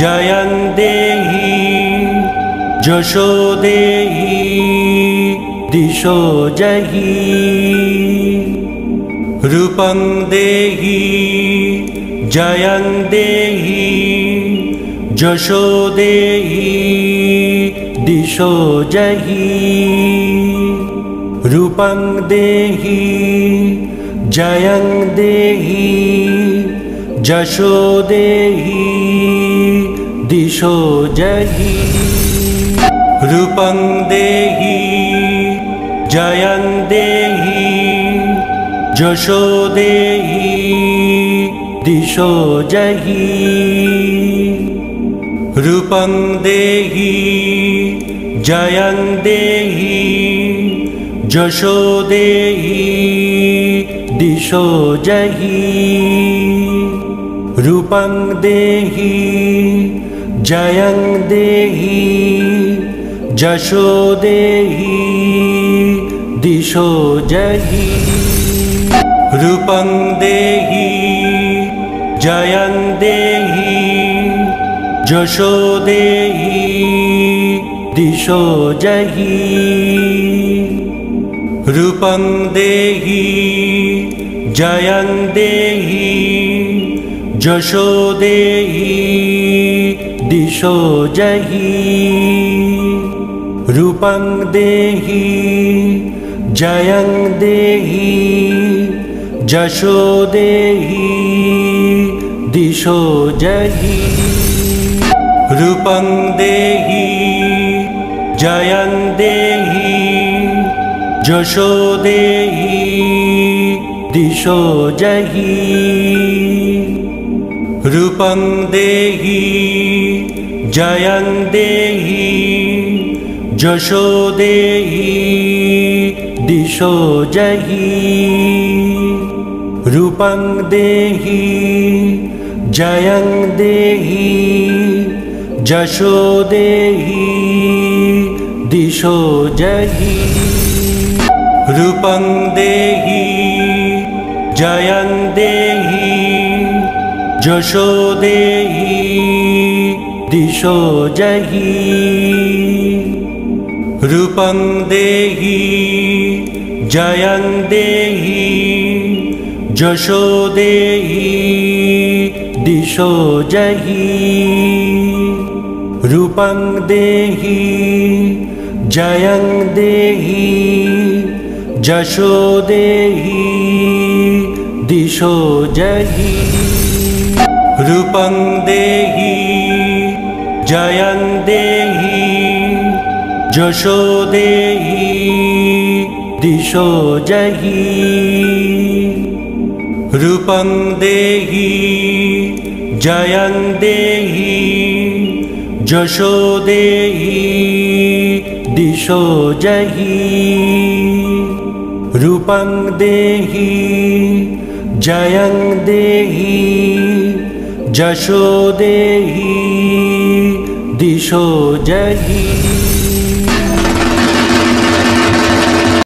जयं देहि जशो देहि दिशो जहि रूपं देहि जयं देहि जशो देहि दिशो जहि रूपं देहि जयं देहि जशो देहि दिशो जहि रूपं देहि जयं देहि जशो देहि दिशो जहि रूपं देहि जयं देहि जशो देहि दिशो जहि रूपं देहि जयं देहि जशो देहि दिशो जहि रूपं देहि जयं देहि जशो देहि दिशो जहि रूपं देहि जयं देहि जशो देहि दिशो जहि रूपं देहि जयं देहि जशो देहि दिशो जहि रूपं देहि जयं देहि जशो देहि दिशो जहि रूपं देहि जयं देहि जशो देहि दिशो जहि रूपं देहि जयं देहि जशो देहि दिशो जहि रूपं देहि जयं देहि जशो देहि दिशो जहि रूपं देहि जयं देहि जशो देहि दिशो जहि रूपं देहि जयं देहि जशो देहि दिशो जहि रूपं देहि जयं देहि जशो देहि दिशो जहि रूपं देहि जयं देहि जशो देहि दिशो जहि रूपं देहि जयं देहि जशो देहि दिशो जहि।